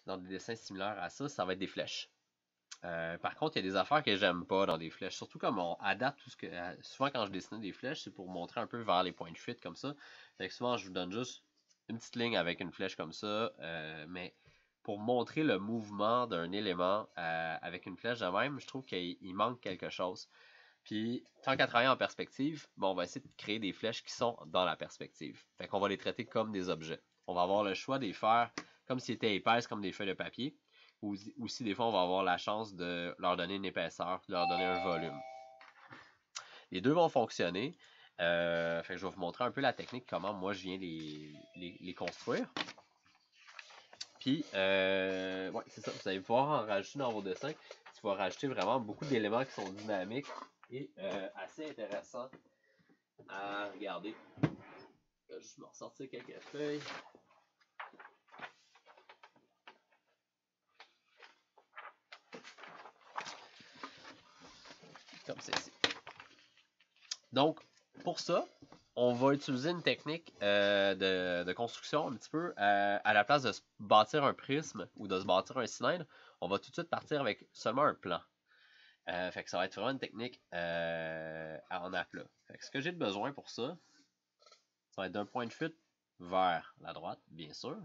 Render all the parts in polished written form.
dans des dessins similaires à ça, ça va être des flèches. Par contre, il y a des affaires que j'aime pas dans des flèches. Surtout comme on adapte tout ce que. Souvent, quand je dessine des flèches, c'est pour montrer un peu vers les points de fuite comme ça. Fait que souvent, je vous donne juste une petite ligne avec une flèche comme ça. Mais pour montrer le mouvement d'un élément avec une flèche de même, je trouve qu'il manque quelque chose. Puis, tant qu'à travailler en perspective, bon, on va essayer de créer des flèches qui sont dans la perspective. Fait qu'on va les traiter comme des objets. On va avoir le choix de les faire comme s'ils étaient épaisses comme des feuilles de papier. Ou si des fois, on va avoir la chance de leur donner une épaisseur, de leur donner un volume. Les deux vont fonctionner. Fait que je vais vous montrer un peu la technique, comment moi je viens les construire. Puis, ouais, c'est ça. Vous allez pouvoir en rajouter dans vos dessins. Tu vas rajouter vraiment beaucoup d'éléments qui sont dynamiques et assez intéressants à regarder. Je vais juste me ressortir quelques feuilles. Comme ceci. Donc, pour ça, on va utiliser une technique de construction un petit peu. À la place de se bâtir un prisme ou de se bâtir un cylindre, on va tout de suite partir avec seulement un plan. Fait que ça va être vraiment une technique en aplat. Fait que ce que j'ai besoin pour ça, ça va être d'un point de fuite vers la droite, bien sûr.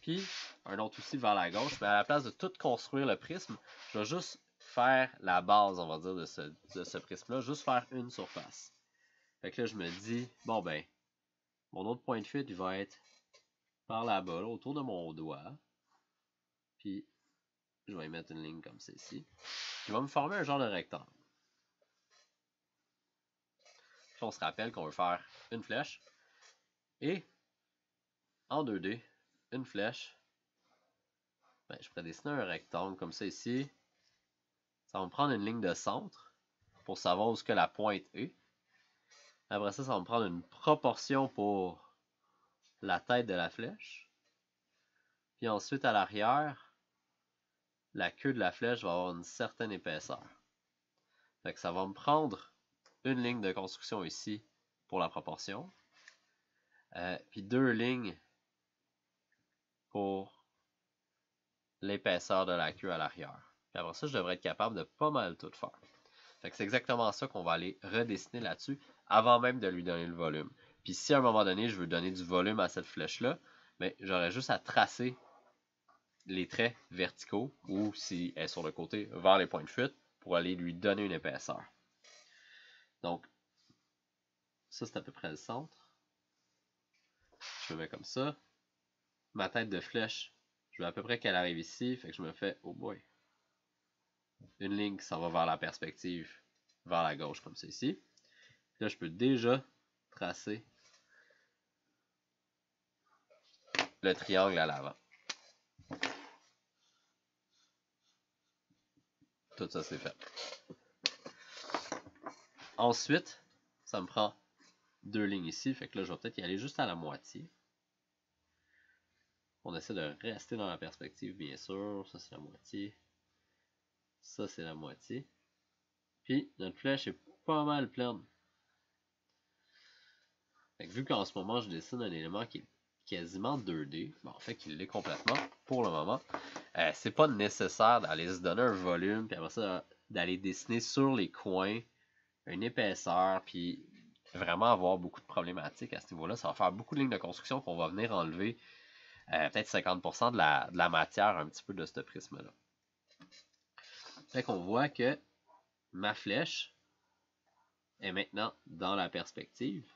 Puis un autre aussi vers la gauche. Mais à la place de tout construire le prisme, je vais juste faire la base, on va dire, de ce prisme-là. Juste faire une surface. Fait que là, je me dis, bon ben, mon autre point de fuite, il va être par là-bas, là, autour de mon doigt. Puis, je vais y mettre une ligne comme celle-ci. Qui va me former un genre de rectangle. Puis on se rappelle qu'on veut faire une flèche. Et, en 2D, une flèche. Ben, je pourrais dessiner un rectangle comme ça ici. Ça va me prendre une ligne de centre pour savoir où ce que la pointe est. Après ça, ça va me prendre une proportion pour la tête de la flèche. Puis ensuite, à l'arrière, la queue de la flèche va avoir une certaine épaisseur. Fait que ça va me prendre une ligne de construction ici pour la proportion. Puis deux lignes pour l'épaisseur de la queue à l'arrière. Puis après ça, je devrais être capable de pas mal tout faire. Fait que c'est exactement ça qu'on va aller redessiner là-dessus avant même de lui donner le volume. Puis si à un moment donné, je veux donner du volume à cette flèche-là, ben, j'aurais juste à tracer les traits verticaux ou si elle est sur le côté vers les points de fuite pour aller lui donner une épaisseur. Donc, ça c'est à peu près le centre. Je me mets comme ça. Ma tête de flèche, je veux à peu près qu'elle arrive ici. Fait que je me fais, oh boy, une ligne qui s'en va vers la perspective, vers la gauche comme ça ici. Là, je peux déjà tracer le triangle à l'avant. Tout ça, c'est fait. Ensuite, ça me prend deux lignes ici. Fait que là, je vais peut-être y aller juste à la moitié. On essaie de rester dans la perspective, bien sûr. Ça, c'est la moitié. Ça, c'est la moitié. Puis, notre flèche est pas mal pleine. Fait que vu qu'en ce moment, je dessine un élément qui est quasiment 2D, bon, en fait, qu'il l'est complètement pour le moment, c'est pas nécessaire d'aller se donner un volume, puis après ça, d'aller dessiner sur les coins une épaisseur, puis vraiment avoir beaucoup de problématiques à ce niveau-là. Ça va faire beaucoup de lignes de construction qu'on va venir enlever peut-être 50% de la matière un petit peu de ce prisme-là. Fait qu'on voit que ma flèche est maintenant dans la perspective.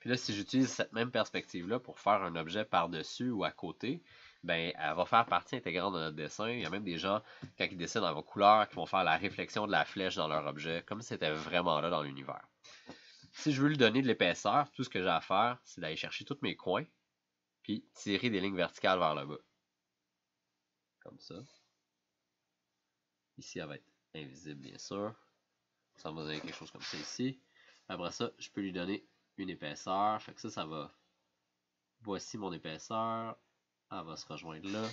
Puis là, si j'utilise cette même perspective-là pour faire un objet par-dessus ou à côté, ben, elle va faire partie intégrante de notre dessin. Il y a même des gens, quand ils dessinent en couleur, qui vont faire la réflexion de la flèche dans leur objet, comme si c'était vraiment là dans l'univers. Si je veux lui donner de l'épaisseur, tout ce que j'ai à faire, c'est d'aller chercher tous mes coins, puis tirer des lignes verticales vers le bas. Comme ça. Ici, elle va être invisible, bien sûr. Ça va donner quelque chose comme ça ici. Après ça, je peux lui donner une épaisseur. Fait que ça va... Voici mon épaisseur. Elle va se rejoindre là.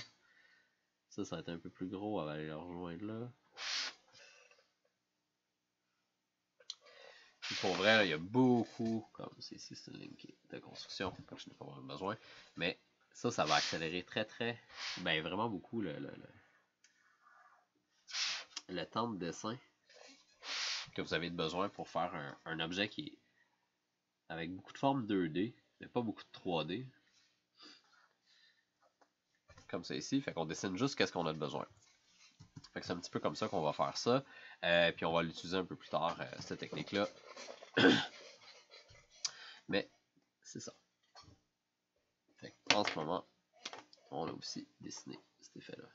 Ça va être un peu plus gros. Elle va aller le rejoindre là. Puis pour vrai, là, il y a beaucoup, comme c'est ici, c'est une ligne de construction, que je n'ai pas vraiment besoin, mais ça va accélérer ben vraiment beaucoup le temps de dessin que vous avez besoin pour faire un objet qui est avec beaucoup de formes 2D, mais pas beaucoup de 3D. Comme ça ici, fait qu'on dessine juste qu'est-ce qu'on a de besoin. Fait que c'est un petit peu comme ça qu'on va faire ça. Puis on va l'utiliser un peu plus tard, cette technique-là. Mais c'est ça. Fait en ce moment, on a aussi dessiné cet effet-là.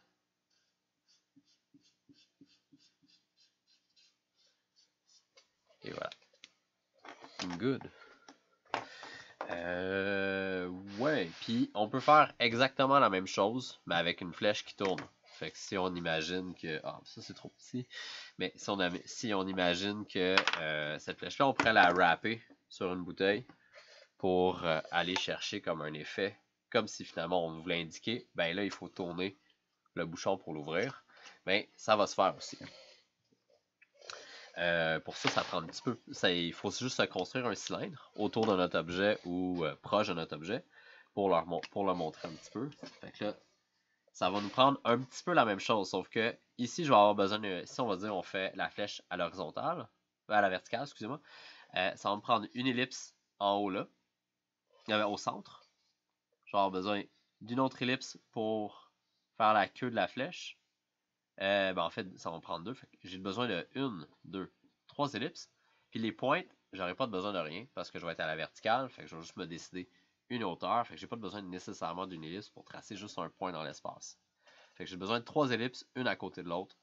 Et voilà. Good. Ouais, puis on peut faire exactement la même chose, mais avec une flèche qui tourne. Fait que si on imagine que... Ah, ça c'est trop petit. Mais si on imagine que cette flèche-là, on pourrait la wrapper sur une bouteille pour aller chercher comme un effet, comme si finalement on voulait indiquer, ben là il faut tourner le bouchon pour l'ouvrir. Ben ça va se faire aussi. Pour ça, ça prend un petit peu. Il faut juste se construire un cylindre autour de notre objet ou proche de notre objet pour le montrer un petit peu. Fait que là, ça va nous prendre un petit peu la même chose, sauf que ici, je vais avoir besoin de. Si on va dire on fait la flèche à l'horizontale, à la verticale, excusez-moi, ça va me prendre une ellipse en haut là, au centre. Je vais avoir besoin d'une autre ellipse pour faire la queue de la flèche. Ben en fait, ça va me prendre deux. J'ai besoin de 1, 2, 3 ellipses. Puis les pointes, j'aurai pas besoin de rien parce que je vais être à la verticale. Fait que je vais juste me décider une hauteur. Fait que j'ai pas besoin nécessairement d'une ellipse pour tracer juste un point dans l'espace. Fait que j'ai besoin de 3 ellipses, une à côté de l'autre.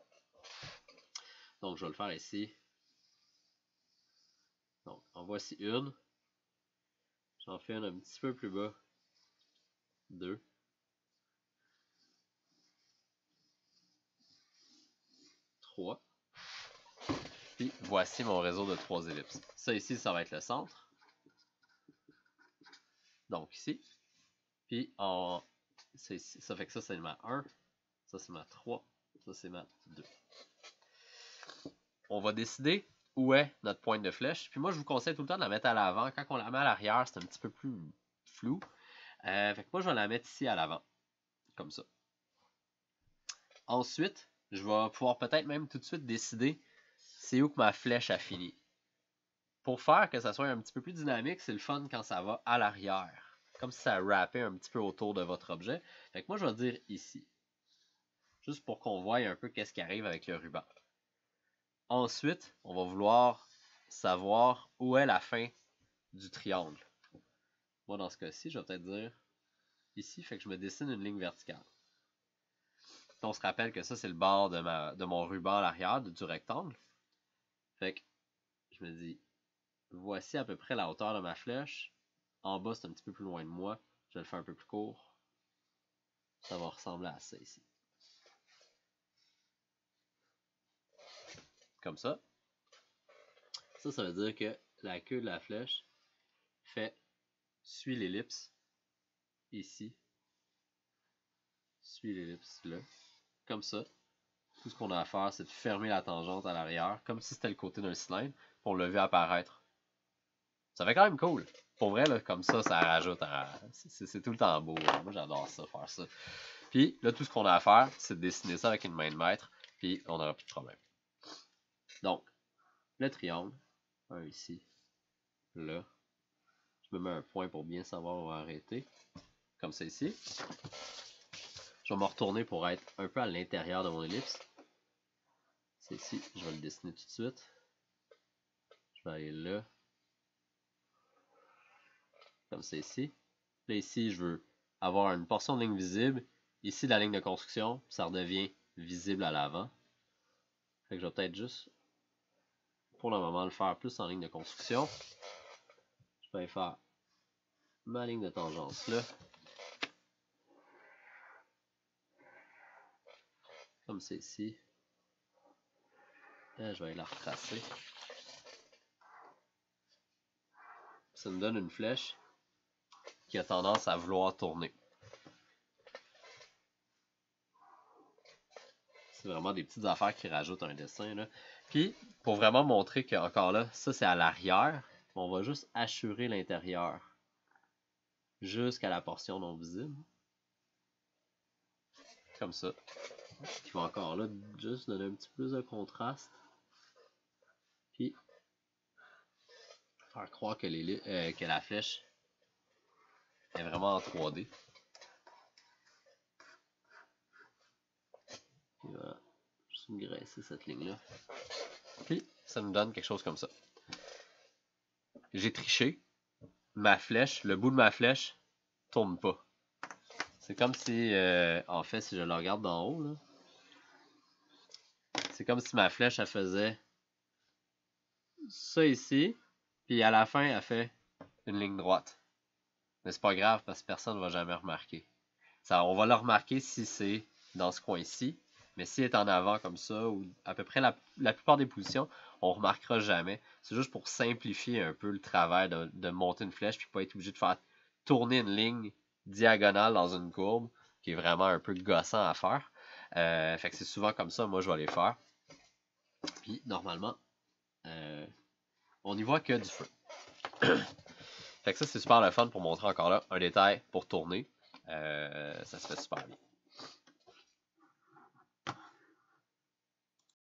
Donc je vais le faire ici. Donc en voici une. J'en fais une un petit peu plus bas. 2. 3. Puis voici mon réseau de 3 ellipses. Ça ici, ça va être le centre. Donc ici. Puis ça fait que ça c'est ma 1. Ça c'est ma 3. Ça c'est ma 2. On va décider où est notre pointe de flèche. Puis moi je vous conseille tout le temps de la mettre à l'avant. Quand on la met à l'arrière, c'est un petit peu plus flou. Fait que moi je vais la mettre ici à l'avant. Comme ça. Ensuite, je vais pouvoir peut-être même tout de suite décider c'est où que ma flèche a fini. Pour faire que ça soit un petit peu plus dynamique, c'est le fun quand ça va à l'arrière. Comme si ça wrappait un petit peu autour de votre objet. Fait que moi, je vais dire ici. Juste pour qu'on voie un peu qu'est-ce qui arrive avec le ruban. Ensuite, on va vouloir savoir où est la fin du triangle. Moi, dans ce cas-ci, je vais peut-être dire ici. Fait que je me dessine une ligne verticale. On se rappelle que ça, c'est le bord de mon ruban à l'arrière du rectangle. Fait que je me dis, voici à peu près la hauteur de ma flèche. En bas, c'est un petit peu plus loin de moi. Je vais le faire un peu plus court. Ça va ressembler à ça ici. Comme ça. Ça veut dire que la queue de la flèche suit l'ellipse ici. Suit l'ellipse là. Comme ça. Tout ce qu'on a à faire, c'est de fermer la tangente à l'arrière, comme si c'était le côté d'un cylindre, pour le lever apparaître. Ça fait quand même cool. Pour vrai, là, comme ça rajoute c'est tout le temps beau. Moi, j'adore ça, faire ça. Puis, là, tout ce qu'on a à faire, c'est de dessiner ça avec une main de maître, puis on n'aura plus de problème. Donc, le triangle, un ici, là. Je me mets un point pour bien savoir où on va arrêter. Comme ça ici. Je vais me retourner pour être un peu à l'intérieur de mon ellipse. C'est ici, je vais le dessiner tout de suite. Je vais aller là. Comme ça ici. Là ici, je veux avoir une portion de ligne visible. Ici, la ligne de construction, ça redevient visible à l'avant. Fait que je vais peut-être juste, pour le moment, le faire plus en ligne de construction. Je vais faire ma ligne de tangence là. Comme c'est ici. Là, je vais la retracer. Ça me donne une flèche qui a tendance à vouloir tourner. C'est vraiment des petites affaires qui rajoutent un dessin là. Puis, pour vraiment montrer que, encore là, ça c'est à l'arrière, on va juste assurer l'intérieur jusqu'à la portion non visible. comme ça. Qui va encore là, juste donner un petit peu plus de contraste. Puis, faire croire que, que la flèche est vraiment en 3D. Puis voilà, juste me graisser cette ligne-là. Puis, ça nous donne quelque chose comme ça. J'ai triché. Ma flèche, le bout de ma flèche, tourne pas. C'est comme si, en fait, si je le regarde d'en haut, là, c'est comme si ma flèche, elle faisait ça ici, puis à la fin, elle fait une ligne droite. Mais c'est pas grave parce que personne ne va jamais remarquer. Ça, on va le remarquer si c'est dans ce coin-ci, mais s'il est en avant comme ça, ou à peu près la plupart des positions, on ne remarquera jamais. C'est juste pour simplifier un peu le travail de monter une flèche, puis pas être obligé de faire tourner une ligne diagonale dans une courbe, qui est vraiment un peu gossant à faire. Fait que c'est souvent comme ça, moi je vais les faire. Puis normalement, on n'y voit que du feu. Fait que ça c'est super le fun pour montrer encore là un détail pour tourner. Ça se fait super bien.